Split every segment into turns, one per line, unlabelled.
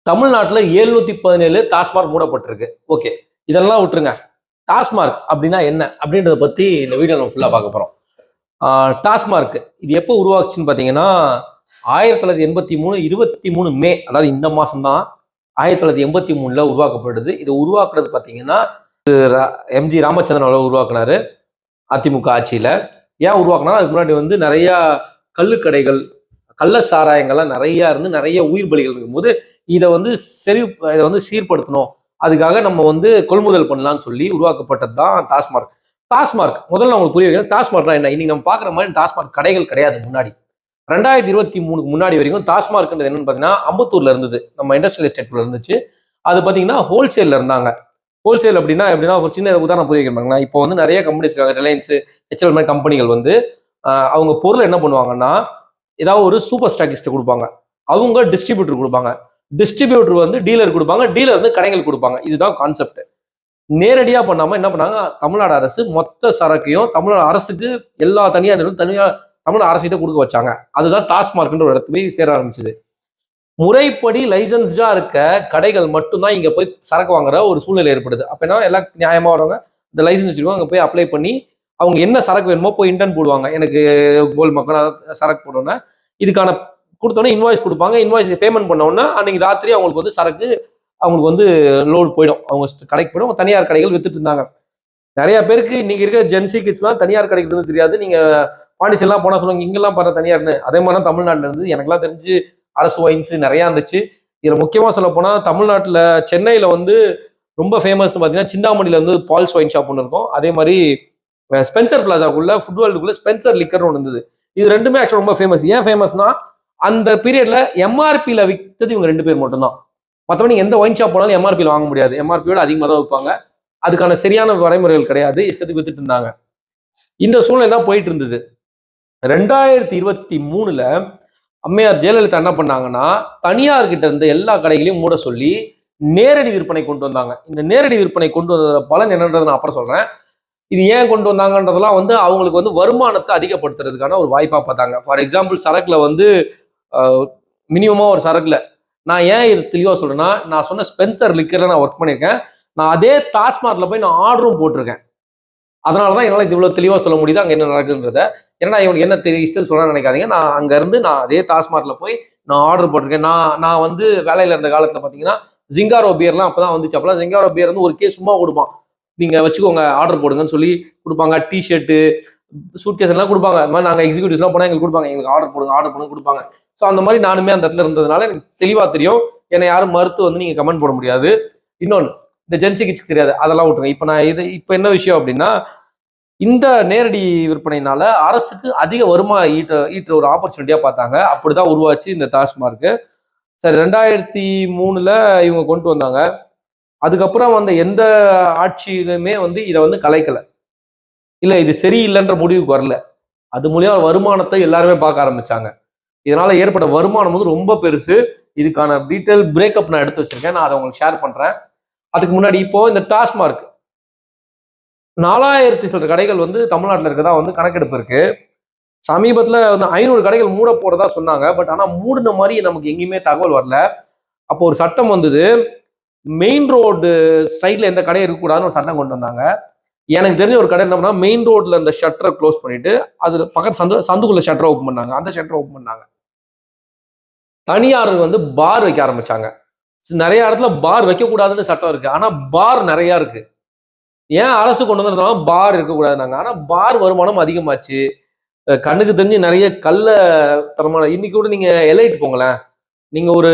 தமிழ்நாட்டில் 717 டாஸ்மார்க் மூடப்பட்டிருக்கு. ஓகே, இதெல்லாம் விட்டுருங்க. டாஸ்மார்க் அப்படின்னா என்ன அப்படின்றத பத்தி இந்த வீடியோ நம்ம ஃபுல்லா பார்க்க போறோம். டாஸ்மார்க் இது எப்போ உருவாச்சுன்னு பார்த்தீங்கன்னா 1983 23 மே, அதாவது இந்த மாதம் தான் 1983 உருவாக்கப்படுது. இது உருவாக்குறது பார்த்தீங்கன்னா எம்ஜி ராமச்சந்திரன் அவர்கள் உருவாக்குனாரு அதிமுக ஆட்சியில. ஏன் உருவாக்குனா, அதுக்கு முன்னாடி நிறைய கள்ளுக்கடைகள், கள்ள சாராயங்கள்லாம் நிறைய இருந்து நிறைய உயிர் பலிகள் இருக்கும்போது இதை சீர்படுத்தணும், அதுக்காக நம்ம கொள்முதல் பண்ணலாம்னு சொல்லி உருவாக்கப்பட்டது தான் டாஸ்மார்க். டாஸ்மார்க் முதல்ல உங்களுக்கு புரிய வைக்கிறேன். டாஸ்மார்க்னா என்ன? இன்னைக்கு நம்ம பார்க்குற மாதிரி டாஸ்மார்க் கடைகள் கிடையாது. முன்னாடி 2023 முன்னாடி வரைக்கும் டாஸ்மார்க்ன்றது என்னன்னு பார்த்தீங்கன்னா அம்பத்தூர்ல இருந்தது, நம்ம இண்டஸ்ட்ரியல் எஸ்டேட்ல இருந்துச்சு. அது பார்த்தீங்கன்னா ஹோல்சேல்ல இருந்தாங்க. ஹோல்சேல் அப்படின்னா ஒரு சின்ன உதாரணம் புரிய வைக்கிறாங்க. இப்போ நிறைய கம்பெனிஸ் இருக்காங்க, ரிலையன்ஸ், HL மாதிரி கம்பெனிகள் அவங்க பொருள் என்ன பண்ணுவாங்கன்னா, ஏதாவது ஒரு சூப்பர் ஸ்டாக்கிஸ்ட் கொடுப்பாங்க, அவங்க டிஸ்ட்ரிபியூட்டர் கொடுப்பாங்க, டிஸ்ட்ரிபியூட்டர் டீலர் கொடுப்பாங்க, டீலர் கடைகள் கொடுப்பாங்க. இதுதான் கான்செப்ட். நேரடியா பண்ணாம என்ன பண்ணாங்க, தமிழ்நாடு அரசு மொத்த சரக்கையும் தமிழ்நாடு அரசுக்கு எல்லா தனியார் தமிழ்நாடு அரசிட்ட கொடுக்க வச்சாங்க. அதுதான் டாஸ்மார்க்ன்ற ஒரு இடத்துல போய் சேர ஆரம்பிச்சது. முறைப்படி லைசன்ஸ்டா இருக்க கடைகள் மட்டும்தான் இங்க போய் சரக்கு வாங்குற ஒரு சூழ்நிலை ஏற்படுது. அப்ப என்ன, எல்லாம் நியாயமா வரவங்க இந்த லைசன்ஸ் வச்சிருக்கோம், அங்க போய் அப்ளை பண்ணி அவங்க என்ன சரக்கு வேணுமோ போய் இன்டர்ன் போடுவாங்க. எனக்கு கோல் மக்கள் சரக்கு போடணும்னா இதுக்கான கொடுத்தோன்னே இன்வாய்ஸ் கொடுப்பாங்க. இன்வாய்ஸ் பேமெண்ட் பண்ணோன்னா அன்னைக்கு ராத்திரி அவங்களுக்கு சரக்கு அவங்களுக்கு லோடு போயிடும், அவங்க கடைக்கு போயிடும். தனியார் கடைகள் வித்துட்டு இருந்தாங்க. நிறைய பேருக்கு இன்னைக்கு இருக்க ஜென்சி கிட்ஸ்லாம் தனியார் கடைக்கு இருந்து தெரியாது. நீங்க பாண்டிச்சேரிலாம் போனா சொல்லுவாங்க இங்கெல்லாம் பாரு தனியார்னு. அதே மாதிரி தான் தமிழ்நாட்டில் இருந்து எனக்குலாம் தெரிஞ்சு அரசு ஒயின்ஸ் நிறையா இருந்துச்சு. இதில் முக்கியமாக சொல்ல போனால் தமிழ்நாட்டில் சென்னையில் ரொம்ப ஃபேமஸ்னு பார்த்தீங்கன்னா சிந்தாமணியில் பால்ஸ் ஒயின் ஷாப் ஒன்று இருக்கும். அதே மாதிரி ஸ்பென்சர் பிளாசாக்குள்ள ஃபுட்வேல்டுக்குள்ள ஸ்பென்சர் லிக்கர்னு ஒன்று இருந்தது. இது ரெண்டுமே ஆக்சுவலாக ரொம்ப ஃபேமஸ். ஏன் ஃபேமஸ்னா, அந்த பீரியட்ல எம்ஆர்பியில் விற்றது இவங்க 2 பேர் மட்டும்தான். மற்றபடி எந்த ஒயின் ஷாப் போனாலும் எம்ஆர்பியில் வாங்க முடியாது, எம்ஆர்பியோட அதிகமாக தான் விற்பாங்க. அதுக்கான சரியான வரைமுறைகள் கிடையாது, இஷ்டத்துக்கு வித்துட்டு இருந்தாங்க. இந்த சூழ்நிலை தான் போயிட்டு இருந்தது. 2023 அம்மையார் ஜெயலலிதா என்ன பண்ணாங்கன்னா, தனியார் கிட்ட இருந்த எல்லா கடைகளையும் மூட சொல்லி நேரடி விற்பனை கொண்டு வந்தாங்க. இந்த நேரடி விற்பனை கொண்டு வந்த பலன் என்னன்றது நான் அப்புறம் சொல்றேன். இது ஏன் கொண்டு வந்தாங்கன்றதெல்லாம் அவங்களுக்கு வருமானத்தை அதிகப்படுத்துறதுக்கான ஒரு வாய்ப்பா பார்த்தாங்க. ஃபார் எக்ஸாம்பிள், சரக்குல மினிமமா ஒரு சரக்குல நான் ஏன் இது தெளிவா சொல்றேன்னா, நான் சொன்ன ஸ்பென்சர் லிக்கர்ல நான் ஒர்க் பண்ணியிருக்கேன். நான் அதே டாஸ்மார்க்ல போய் நான் ஆர்டரும் போட்டிருக்கேன். அதனாலதான் என்னால இது இவ்வளவு தெளிவா சொல்ல முடியுது அங்க என்ன நடக்குதுன்றத. ஏன்னா இவனுக்கு என்ன தெரியும் சொல்ல நினைக்காதீங்க. நான் அங்க இருந்து நான் அதே டாஸ்மார்க்ல போய் நான் ஆர்டர் போட்டிருக்கேன். நான் வேலையில இருந்த காலத்துல பாத்தீங்கன்னா ஜிங்காரோ பியர்லாம் அப்பதான் வந்துச்சு. அப்பெல்லாம் ஜிங்காரோ பியர் ஒரு கேஸ் சும்மா கொடுப்பான், நீங்க வச்சுக்கோங்க ஆர்டர் போடுங்கன்னு சொல்லி கொடுப்பாங்க. டிஷர்ட்டு, சூட் கேஸ் எல்லாம் கொடுப்பாங்க. அது மாதிரி நாங்க எக்ஸிக்யூட்டிவ்ஸ் எல்லாம் போனா எங்களுக்கு கொடுப்பாங்க, எங்களுக்கு ஆர்டர் போடுங்க கொடுப்பாங்க. ஸோ அந்த மாதிரி நானுமே அந்த இடத்துல இருந்ததுனால எனக்கு தெளிவா தெரியும். என்னை யாரும் மறுத்து நீங்க கமெண்ட் போட முடியாது. இன்னொன்று, இந்த ஜென்சி கிட்ஸ்க்கு தெரியாது, அதெல்லாம் விட்டுருங்க. இப்போ என்ன விஷயம் அப்படின்னா, இந்த நேரடி விற்பனையினால அரசுக்கு அதிக வருமானம் ஈட்டுற ஒரு ஆப்பர்ச்சுனிட்டியா பார்த்தாங்க. அப்படிதான் உருவாச்சு இந்த டாஸ்மார்க். சரி, 2003 இவங்க கொண்டு வந்தாங்க. அதுக்கப்புறம் எந்த ஆட்சியிலுமே இதை கலைக்கல, இல்ல இது சரியில்லைன்ற முடிவுக்கு வரல. அது மூலியமா வருமானத்தை எல்லாருமே பார்க்க ஆரம்பிச்சாங்க. இதனால ஏற்பட்ட வருமானம் ரொம்ப பெருசு. இதுக்கான டீட்டெயில் பிரேக்கப் நான் எடுத்து வச்சிருக்கேன், நான் அதை உங்களுக்கு ஷேர் பண்றேன். அதுக்கு முன்னாடி இப்போ இந்த டாஸ்மார்க் 4000 சில கடைகள் தமிழ்நாட்டில் இருக்கதா கணக்கெடுப்பு இருக்கு. சமீபத்தில் 500 கடைகள் மூட போறதா சொன்னாங்க. பட் ஆனா மூடின மாதிரி நமக்கு எங்கேயுமே தகவல் வரல. அப்போ ஒரு சட்டம் வந்தது, மெயின் ரோடு சைட்ல எந்த கடையும் இருக்கக்கூடாதுன்னு ஒரு சட்டம் கொண்டு வந்தாங்க. எனக்கு தெரிஞ்ச ஒரு கடை என்ன பண்ணா, மெயின் ரோட்ல இந்த ஷட்டரை க்ளோஸ் பண்ணிட்டு அது பக்கத்து சந்துக்குள்ள ஷட்டரை ஓப்பன் பண்ணாங்க. அந்த ஷட்டரை ஓப்பன் பண்ணாங்க. தனியார் பார் வைக்க ஆரம்பிச்சாங்க. நிறைய இடத்துல பார் வைக்கக்கூடாதுன்னு சட்டம் இருக்கு, ஆனா பார் நிறைய இருக்கு. ஏன் அரசு கொண்டு வந்ததுனால பார் இருக்கக்கூடாதுனாங்க. ஆனா பார் வருமானம் அதிகமாச்சு. கண்ணுக்கு தெரிஞ்சு நிறைய கள்ள தரமான, இன்னைக்கு கூட நீங்க எலைட் போங்களேன், நீங்க ஒரு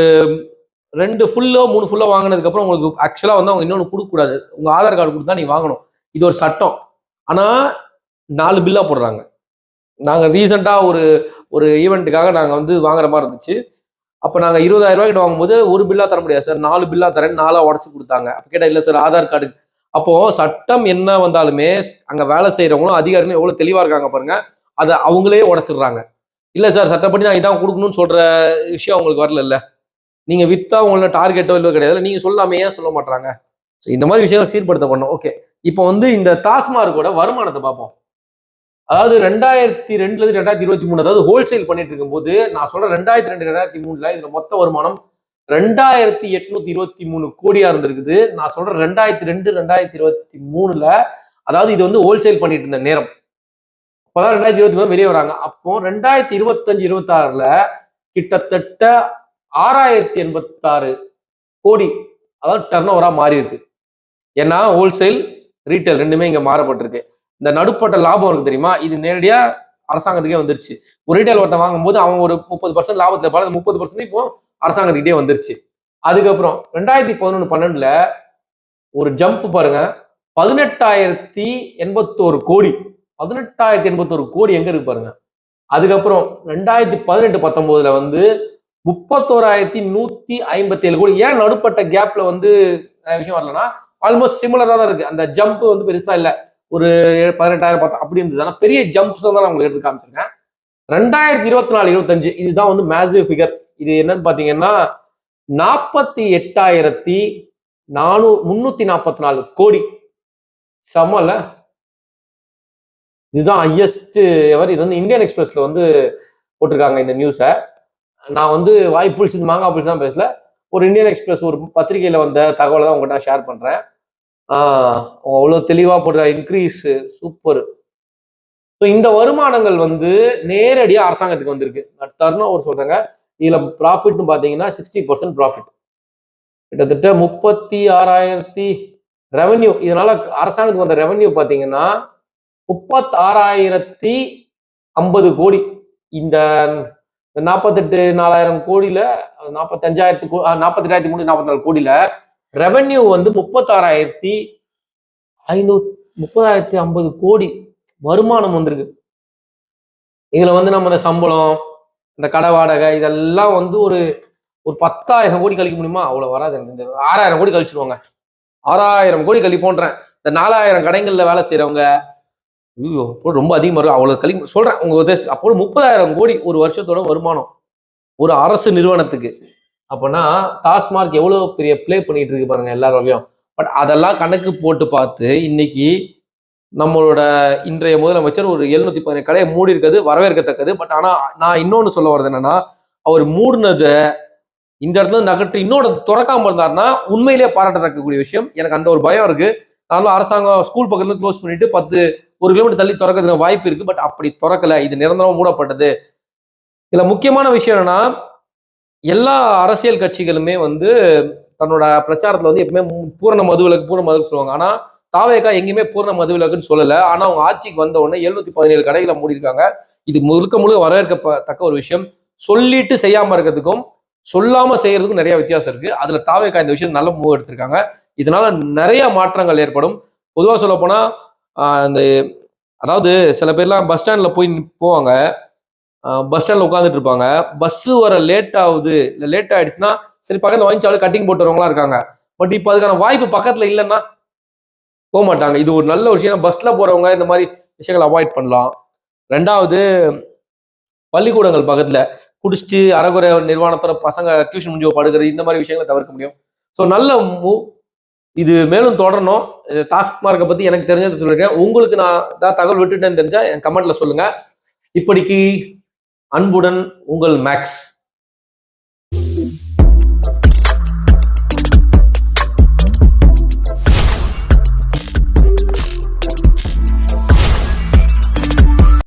2 ஃபுல்லோ 3 ஃபுல்லோ வாங்கினதுக்கு அப்புறம் உங்களுக்கு ஆக்சுவலா அவங்க இன்னொன்று கொடுக்கக்கூடாது, உங்க ஆதார் கார்டு கொடுத்தா நீ வாங்கணும். இது ஒரு சட்டம். ஆனா 4 பில்லா போடுறாங்க. நாங்க ரீசெண்டா ஒரு ஈவெண்ட்டுக்காக நாங்க வாங்குற மாதிரி இருந்துச்சு. அப்ப நாங்க 20,000 ரூபாய்க்கு வாங்கும்போது ஒரு பில்லா தர முடியாது சார், 4 பில்லா தரேன், 4 உடச்சு கொடுத்தாங்க. அப்ப கேட்டா இல்ல சார் ஆதார் கார்டு. அப்போ சட்டம் என்ன வந்தாலுமே அங்க வேலை செய்யறவங்களும் அதிகாரிகளும் எவ்வளவு தெளிவா இருக்காங்க பாருங்க, அதை அவங்களே உடச்சிடுறாங்க. இல்ல சார் சட்டப்படி நான் இதான் கொடுக்கணும்னு சொல்ற விஷயம் அவங்களுக்கு வரல. இல்ல நீங்க வித்தா உங்களோட டார்கெட்டோ இல்லை கிடையாது, நீங்க சொல்லாம ஏன் சொல்ல மாட்டாங்க? இந்த மாதிரி விஷயங்கள் சீர்படுத்த பண்ணணும். ஓகே, இப்போ இந்த டாஸ்மார்க்கோட வருமானத்தை பார்ப்போம். அதாவது 2002 2023, அதாவது ஹோல்சேல் பண்ணிட்டு இருக்கும் போது நான் சொல்றேன் 2002 2003 இதுல மொத்த வருமானம் 2823 கோடியா இருந்திருக்குது. நான் சொல்றேன் 2002 2023ல, அதாவது இது வந்து ஹோல்சேல் பண்ணிட்டு இருந்த நேரம். அப்பதான் 2023 வெளியே வராங்க. அப்போ 2025-26ல கிட்டத்தட்ட 6086 கோடி, அதாவது டர்ன் ஓவரா மாறி இருக்கு. ஏன்னா ஹோல்சேல் ரீட்டைல் ரெண்டுமே இங்க மாறப்பட்டிருக்கு. இந்த நடுப்பட்ட லாபம் இருக்கு தெரியுமா, இது நேரடியா அரசாங்கத்துக்கே வந்துருச்சு. ஒரு ரீட்டைல் ஒருத்தன் வாங்கும்போது அவங்க ஒரு 30% லாபத்துல பாரு, 30% இப்போ அரசாங்கத்துக்கிட்டே வந்துருச்சு. அதுக்கப்புறம் 2011-12ல ஒரு ஜம்ப் பாருங்க, 18,081 கோடி. 18,081 கோடி எங்க இருக்கு பாருங்க. அதுக்கப்புறம் 2018-19ல வந்து 31,157 கோடி. ஏன் நடுப்பட்ட கேப்ல வந்து விஷயம் வரலன்னா, ஆல்மோஸ்ட் சிமிலரா தான் இருக்கு. அந்த ஜம்ப் வந்து பெருசா இல்ல, ஒரு 18,000 10 அப்படி இருந்தது. ஆனா பெரிய ஜம்ப்ஸ் தான் நான் உங்களுக்கு எடுத்து காமிச்சிருக்கேன். 2024-25 இதுதான் வந்து மேசிவ் ஃபிகர். இது என்னன்னு பாத்தீங்கன்னா 48,344 கோடி. சமல, இதுதான் ஹையஸ்ட் எவர். இது வந்து இந்தியன் எக்ஸ்பிரஸ்ல வந்து போட்டிருக்காங்க இந்த நியூஸை. நான் வந்து வாய் புளிச்சு மாங்காய் புளிச்சு தான் பேசல, ஒரு இந்தியன் எக்ஸ்பிரஸ் ஒரு பத்திரிகையில வந்த தகவலை தான் உங்கள்கிட்ட ஷேர் பண்றேன். அவ்வளோ தெளிவா போடுற இன்க்ரீஸ் சூப்பர். ஸோ இந்த வருமானங்கள் வந்து நேரடியா அரசாங்கத்துக்கு வந்திருக்கு. நான் டர்ன் ஓவர் சொல்றேங்க. இதுல ப்ராஃபிட்னு பாத்தீங்கன்னா 60% ப்ராஃபிட், கிட்டத்தட்ட 36,000 ரெவன்யூ. இதனால அரசாங்கத்துக்கு வந்த ரெவன்யூ பாத்தீங்கன்னா 36,050 கோடி. இந்த 48,400 கோடியில 48,344 கோடியில ரெவன்யூ வந்து 36,550 கோடி வருமானம் வந்திருக்கு. இதுல வந்து நம்ம இந்த சம்பளம், இந்த கடை வாடகை இதெல்லாம் வந்து ஒரு 10,000 கோடி கழிக்க முடியுமா? அவ்வளவு வராது. இந்த 6,000 கோடி கழிச்சிருவாங்க. 6,000 கோடி கழிப்போன்றேன். இந்த 4,000 கடைகள்ல வேலை செய்யறவங்க, ஐயோ ரொம்ப அதிகமா இருக்கும். அவ்வளவு கழி சொல்றேன் உங்க அப்போ 30,000 கோடி ஒரு வருஷத்தோட வருமானம் ஒரு அரசு நிறுவனத்துக்கு. அப்பனா டாஸ்மார்க் எவ்வளவு பெரிய பிளே பண்ணிட்டு இருக்கு பாருங்க எல்லாரோடையும். பட் அதெல்லாம் கணக்கு போட்டு பார்த்து இன்னைக்கு நம்மளோட இன்றைய முதலமைச்சர் ஒரு 717 கடையை மூடி இருக்கிறது வரவேற்கத்தக்கது. பட் ஆனா நான் இன்னொன்னு சொல்ல வர்றது என்னன்னா, அவர் மூடினதை இந்த இடத்துல நகட்டு இன்னொரு திறக்காம இருந்தாருன்னா உண்மையிலேயே பாராட்டத்தக்கக்கூடிய விஷயம். எனக்கு அந்த ஒரு பயம் இருக்கு. நானும் அரசாங்கம் ஸ்கூல் பக்கத்துல க்ளோஸ் பண்ணிட்டு 1 கிலோமீட்டர் தள்ளி திறக்கிறதுக்கு வாய்ப்பு இருக்கு. பட் அப்படி திறக்கல, இது நிரந்தரமா மூடப்பட்டது. இதுல முக்கியமான விஷயம் என்னன்னா, எல்லா அரசியல் கட்சிகளுமே வந்து தன்னோட பிரச்சாரத்துல வந்து எப்பவுமே பூரண மதுவிலக்கு சொல்லுவாங்க. ஆனா தாவேகா எங்கேயுமே பூரண மதுவிலக்குன்னு சொல்லல. ஆனா அவங்க ஆட்சிக்கு வந்த உடனே 717 கடைகளை மூடி இருக்காங்க. இது முழுக்க வரவேற்கத்தக்க ஒரு விஷயம். சொல்லிட்டு செய்யாம இருக்கிறதுக்கும் சொல்லாம செய்யறதுக்கும் நிறைய வித்தியாசம் இருக்கு. அதுல தாவேகா இந்த விஷயம் நல்ல மூவ் எடுத்திருக்காங்க. இதனால நிறைய மாற்றங்கள் ஏற்படும். பொதுவா சொல்ல போனா இந்த அதாவது சில பேர்லாம் பஸ் ஸ்டாண்ட்ல போவாங்க, பஸ் ஸ்டாண்ட்ல உட்காந்துட்டு இருப்பாங்க. பஸ் வர லேட் ஆகுது, இல்லை லேட் ஆயிடுச்சுன்னா சரி பக்கத்துல வாங்கிச்சாலும் கட்டிங் போட்டு வரவங்களா இருக்காங்க. பட் இப்போ அதுக்கான வாய்ப்பு பக்கத்துல இல்லைன்னா போக மாட்டாங்க. இது ஒரு நல்ல விஷயம். பஸ்ல போறவங்க இந்த மாதிரி விஷயங்களை அவாய்ட் பண்ணலாம். 2வது, பள்ளிக்கூடங்கள் பக்கத்துல குடிச்சிட்டு அறகுறை நிர்வாணத்தோட பசங்க டியூஷன் முடிஞ்சு படுகிறது, இந்த மாதிரி விஷயங்களை தவிர்க்க முடியும். ஸோ நல்ல மூவ். இது மேலும் தொடரணும். டாஸ்மார்க்கை பத்தி எனக்கு தெரிஞ்சதை சொல்லிருக்கேன். உங்களுக்கு நான் ஏதாவது தகவல் விட்டுட்டேன்னு தெரிஞ்சா என் கமெண்ட்ல சொல்லுங்க. இப்படிக்கு அன்புடன் உங்கள் மேக்ஸ்.